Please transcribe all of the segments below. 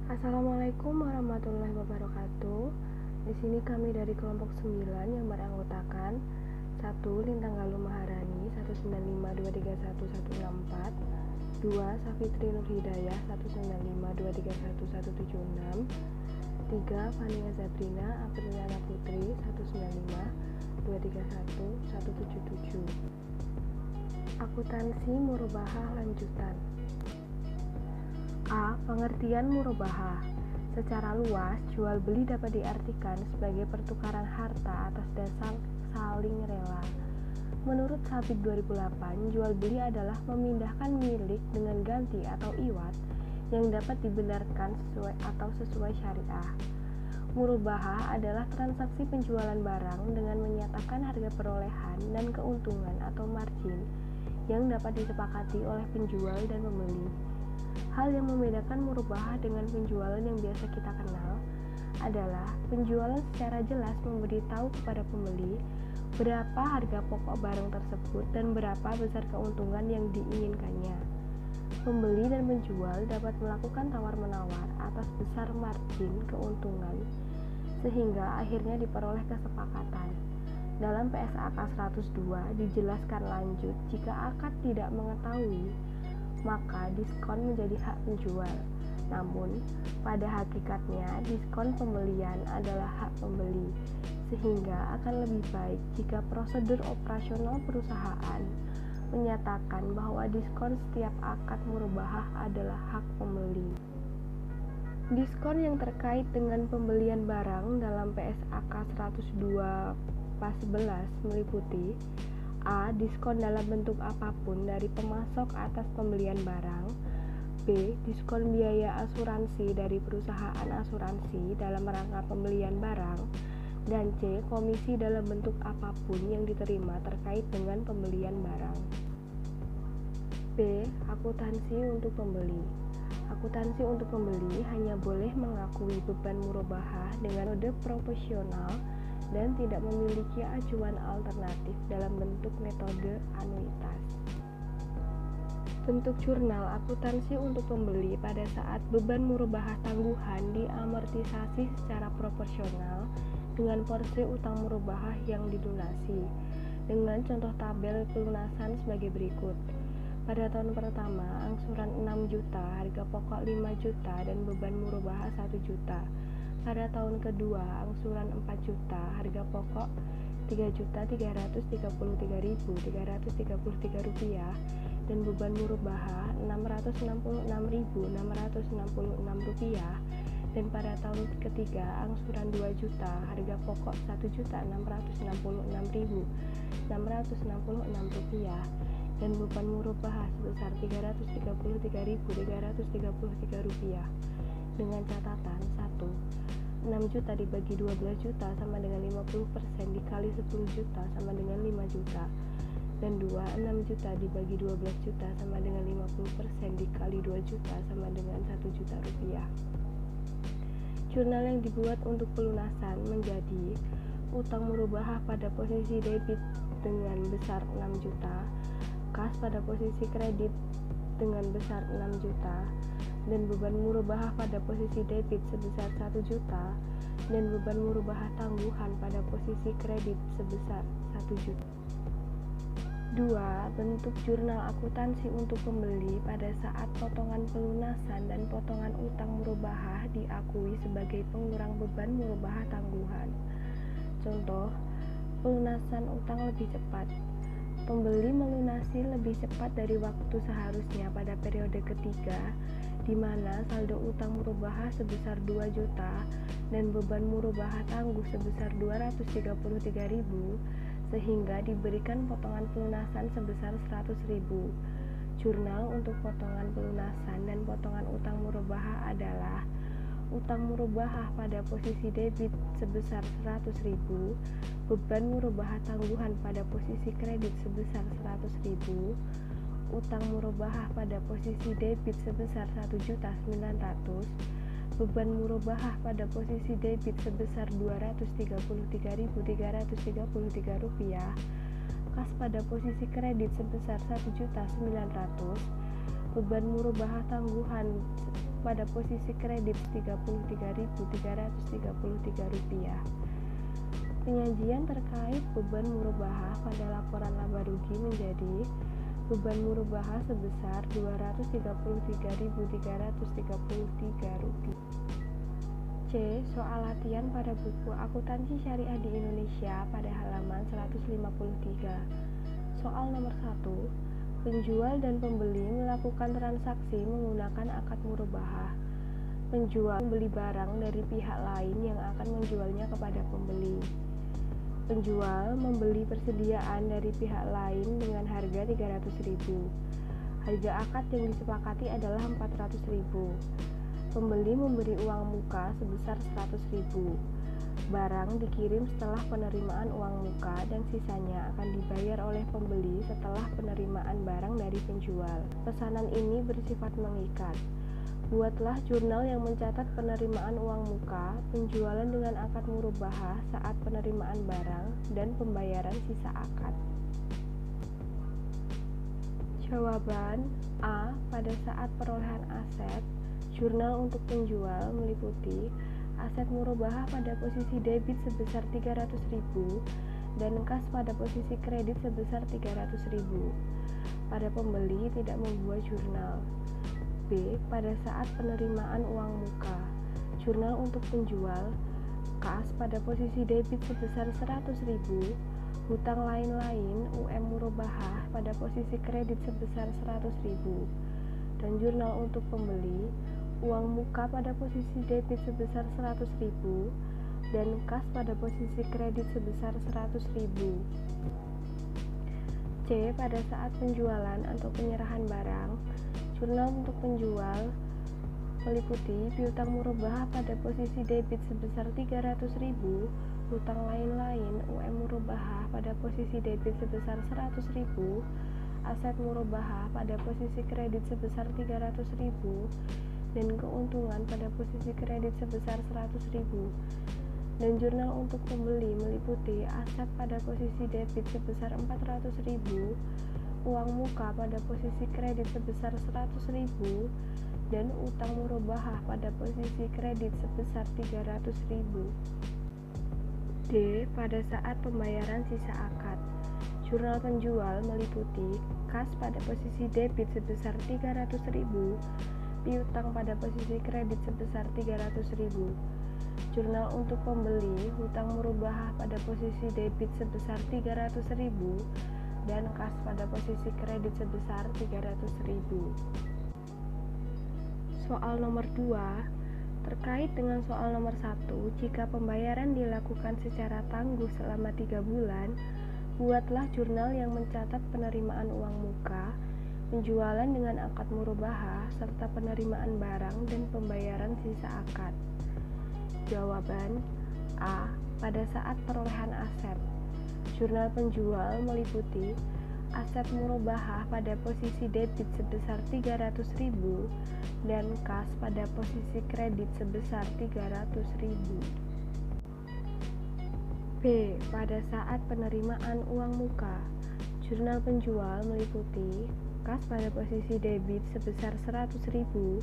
Assalamualaikum warahmatullahi wabarakatuh. Di sini kami dari kelompok 9 yang beranggotakan 1. Lintang Galuh Maharani 195231164, 2. Safitri Nur Hidayah 195231176, 3. Fania Zabrina Apriliana Putri 195231177. Akuntansi Murabahah lanjutan. A. Pengertian murabahah. Secara luas, jual beli dapat diartikan sebagai pertukaran harta atas dasar saling rela. Menurut Sabit 2008, jual beli adalah memindahkan milik dengan ganti atau iwat yang dapat dibenarkan sesuai syariah. Murabahah adalah transaksi penjualan barang dengan menyatakan harga perolehan dan keuntungan atau margin yang dapat disepakati oleh penjual dan pembeli. Hal yang membedakan murabahah dengan penjualan yang biasa kita kenal adalah penjualan secara jelas memberitahu kepada pembeli berapa harga pokok barang tersebut dan berapa besar keuntungan yang diinginkannya. Pembeli dan penjual dapat melakukan tawar-menawar atas besar margin keuntungan sehingga akhirnya diperoleh kesepakatan. Dalam PSAK 102 dijelaskan lanjut jika akad tidak mengetahui maka diskon menjadi hak penjual. Namun, pada hakikatnya diskon pembelian adalah hak pembeli, sehingga akan lebih baik jika prosedur operasional perusahaan menyatakan bahwa diskon setiap akad murabahah adalah hak pembeli. Diskon yang terkait dengan pembelian barang dalam PSAK 102 pas 11 meliputi A. Diskon dalam bentuk apapun dari pemasok atas pembelian barang. B. Diskon biaya asuransi dari perusahaan asuransi dalam rangka pembelian barang. Dan C. Komisi dalam bentuk apapun yang diterima terkait dengan pembelian barang. B. Akuntansi untuk pembeli. Akuntansi untuk pembeli hanya boleh mengakui beban murabahah dengan metode proporsional dan tidak memiliki acuan alternatif dalam bentuk metode anuitas. Bentuk jurnal akuntansi untuk pembeli pada saat beban murabahah tangguhan diamortisasi secara proporsional dengan porsi utang murabahah yang dilunasi, dengan contoh tabel pelunasan sebagai berikut. Pada tahun pertama, angsuran 6 juta, harga pokok 5 juta, dan beban murabahah 1 juta. Pada tahun kedua, angsuran 4 juta, harga pokok Rp3.333.333 dan beban murabahah Rp666.666. Dan pada tahun ketiga, angsuran 2 juta, harga pokok Rp1.666.666 dan beban murabahah sebesar Rp333.333. Dengan catatan 1. 6 juta dibagi 12 juta sama dengan 50% dikali 10 juta sama dengan 5 juta. Dan 2. 6 juta dibagi 12 juta sama dengan 50% dikali 2 juta sama dengan 1 juta rupiah. Jurnal yang dibuat untuk pelunasan menjadi utang murabahah pada posisi debit dengan besar 6 juta, kas pada posisi kredit dengan besar 6 juta, dan beban murabahah pada posisi debit sebesar 1 juta, dan beban murabahah tangguhan pada posisi kredit sebesar 1 juta. 2. Bentuk jurnal akuntansi untuk pembeli pada saat potongan pelunasan dan potongan utang murabahah diakui sebagai pengurang beban murabahah tangguhan. Contoh, pelunasan utang lebih cepat. Pembeli melunasi lebih cepat dari waktu seharusnya pada periode ketiga, di mana saldo utang murabahah sebesar 2 juta dan beban murabahah tangguh sebesar 233.000, sehingga diberikan potongan pelunasan sebesar 100.000. Jurnal untuk potongan pelunasan dan potongan utang murabahah adalah utang murabahah pada posisi debit sebesar 100.000, beban murabahah tangguhan pada posisi kredit sebesar 100.000, utang murabahah pada posisi debit sebesar 1.900.000, beban murabahah pada posisi debit sebesar Rp233.333, kas pada posisi kredit sebesar 1.900.000, beban murabahah tangguhan pada posisi kredit Rp33.333. Penyajian terkait beban murabahah pada laporan laba rugi menjadi beban murabahah sebesar Rp233.333. C. Soal latihan pada buku Akuntansi Syariah di Indonesia pada halaman 153. Soal nomor 1. Penjual dan pembeli melakukan transaksi menggunakan akad murabahah. Penjual membeli barang dari pihak lain yang akan menjualnya kepada pembeli. Penjual membeli persediaan dari pihak lain dengan harga Rp300.000. Harga akad yang disepakati adalah Rp400.000. Pembeli memberi uang muka sebesar Rp100.000. Barang dikirim setelah penerimaan uang muka dan sisanya akan dibayar oleh pembeli setelah penerimaan barang dari penjual. Pesanan ini bersifat mengikat. Buatlah jurnal yang mencatat penerimaan uang muka, penjualan dengan akad murabahah saat penerimaan barang, dan pembayaran sisa akad. Jawaban A. Pada saat perolehan aset, jurnal untuk penjual meliputi aset murabahah pada posisi debit sebesar Rp300.000 dan kas pada posisi kredit sebesar Rp300.000. Pada pembeli tidak membuat jurnal. B. Pada saat penerimaan uang muka, jurnal untuk penjual, kas pada posisi debit sebesar Rp100.000, hutang lain-lain UM murabahah pada posisi kredit sebesar Rp100.000, dan jurnal untuk pembeli, uang muka pada posisi debit sebesar Rp100.000 dan kas pada posisi kredit sebesar Rp100.000. C. Pada saat penjualan atau penyerahan barang, jurnal untuk penjual meliputi piutang murabahah pada posisi debit sebesar Rp300.000, hutang lain-lain UM murabahah pada posisi debit sebesar Rp100.000, aset murabahah pada posisi kredit sebesar Rp300.000, dan keuntungan pada posisi kredit sebesar Rp100.000. Dan jurnal untuk pembeli meliputi aset pada posisi debit sebesar Rp400.000, uang muka pada posisi kredit sebesar Rp100.000, dan utang murabahah pada posisi kredit sebesar Rp300.000. D. Pada saat pembayaran sisa akad, jurnal penjual meliputi kas pada posisi debit sebesar Rp300.000, piutang pada posisi kredit sebesar Rp300.000. Jurnal untuk pembeli, hutang murabahah pada posisi debit sebesar Rp300.000 dan kas pada posisi kredit sebesar Rp300.000. Soal nomor 2. Terkait dengan soal nomor 1, jika pembayaran dilakukan secara tangguh selama 3 bulan, buatlah jurnal yang mencatat penerimaan uang muka, penjualan dengan akad murabahah, serta penerimaan barang dan pembayaran sisa akad. Jawaban A. Pada saat perolehan aset, jurnal penjual meliputi aset murabahah pada posisi debit sebesar Rp300.000 dan kas pada posisi kredit sebesar Rp300.000. B. Pada saat penerimaan uang muka, jurnal penjual meliputi kas pada posisi debit sebesar Rp100.000,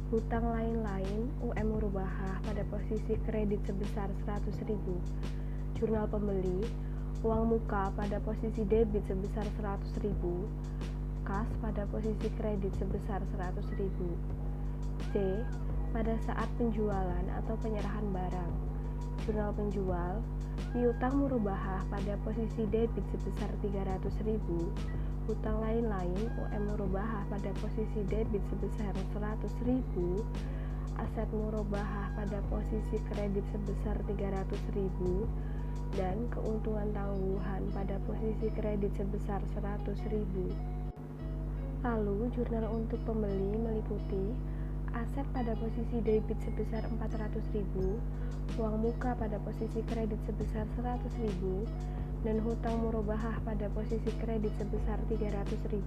hutang lain-lain UM murabahah pada posisi kredit sebesar Rp100.000. Jurnal pembeli, uang muka pada posisi debit sebesar Rp100.000, kas pada posisi kredit sebesar Rp100.000. C. Pada saat penjualan atau penyerahan barang, jurnal penjual, piutang murabahah pada posisi debit sebesar Rp300.000, hutang lain-lain UM murabahah pada posisi debit sebesar Rp100.000, aset murabahah pada posisi kredit sebesar Rp300.000, dan keuntungan tangguhan pada posisi kredit sebesar Rp100.000. Lalu, jurnal untuk pembeli meliputi aset pada posisi debit sebesar Rp400.000, uang muka pada posisi kredit sebesar Rp100.000, dan hutang murabahah pada posisi kredit sebesar Rp300.000.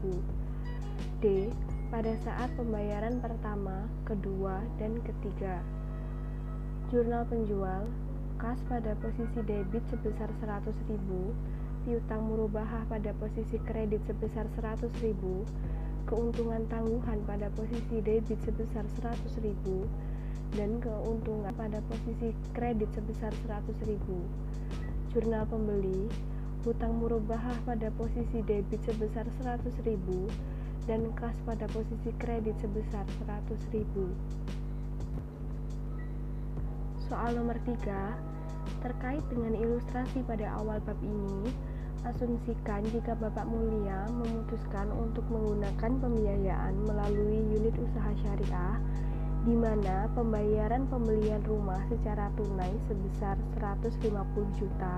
D. Pada saat pembayaran pertama, kedua, dan ketiga, jurnal penjual, kas pada posisi debit sebesar Rp100.000, piutang murabahah pada posisi kredit sebesar Rp100.000, keuntungan tangguhan pada posisi debit sebesar 100.000 dan keuntungan pada posisi kredit sebesar 100.000. Jurnal pembeli, hutang murabahah pada posisi debit sebesar 100.000 dan kas pada posisi kredit sebesar 100.000. Soal nomor 3, terkait dengan ilustrasi pada awal bab ini, asumsikan jika Bapak Mulia memutuskan untuk menggunakan pembiayaan melalui unit usaha syariah di mana pembayaran pembelian rumah secara tunai sebesar 150 juta,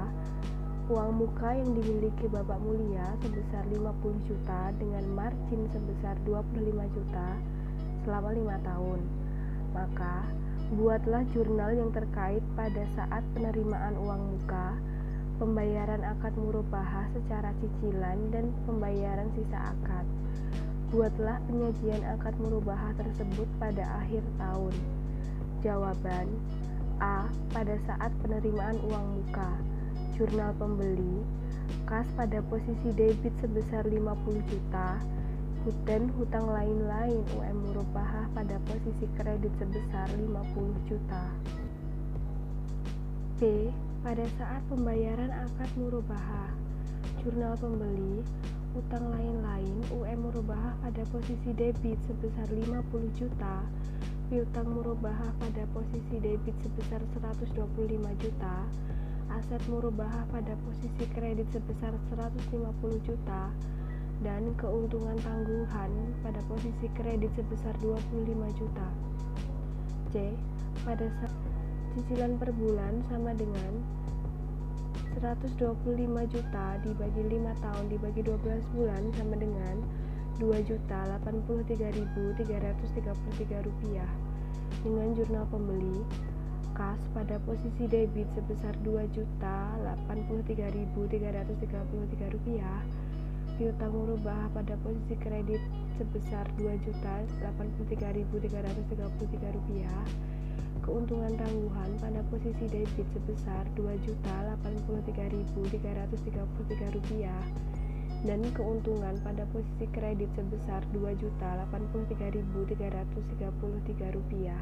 uang muka yang dimiliki Bapak Mulia sebesar 50 juta dengan margin sebesar 25 juta selama 5 tahun. Maka, buatlah jurnal yang terkait pada saat penerimaan uang muka, pembayaran akad murabahah secara cicilan dan pembayaran sisa akad. Buatlah penyajian akad murabahah tersebut pada akhir tahun. Jawaban A. Pada saat penerimaan uang muka. Jurnal pembeli, kas pada posisi debit sebesar 50 juta, dan hutang lain-lain murabahah pada posisi kredit sebesar 50 juta. B. Pada saat pembayaran akad murabahah, jurnal pembeli, utang lain-lain murabahah pada posisi debit sebesar 50 juta, piutang murabahah pada posisi debit sebesar 125 juta, aset murabahah pada posisi kredit sebesar 150 juta, dan keuntungan tangguhan pada posisi kredit sebesar 25 juta. C. Pada saat cicilan per bulan sama dengan 125 juta dibagi 5 tahun dibagi 12 bulan sama dengan 2.083.333 rupiah. Dengan jurnal pembeli, kas pada posisi debit sebesar 2.083.333 rupiah, piutang murabahah pada posisi kredit sebesar 2.083.333 rupiah, keuntungan tangguhan pada posisi debit sebesar 2.083.333 rupiah, dan keuntungan pada posisi kredit sebesar 2.083.333 rupiah.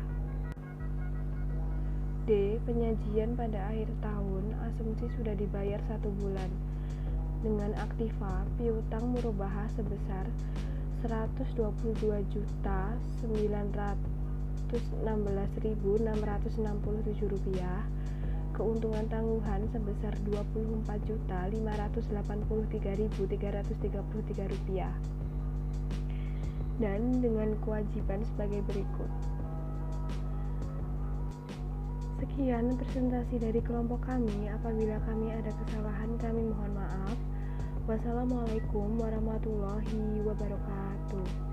D. Penyajian pada akhir tahun, asumsi sudah dibayar 1 bulan. Dengan aktiva piutang murabahah sebesar 122.916.667 rupiah, keuntungan tangguhan sebesar 24.583.333 rupiah, dan dengan kewajiban sebagai berikut. Sekian presentasi dari kelompok kami. Apabila kami ada kesalahan, kami mohon maaf. Wassalamualaikum warahmatullahi wabarakatuh.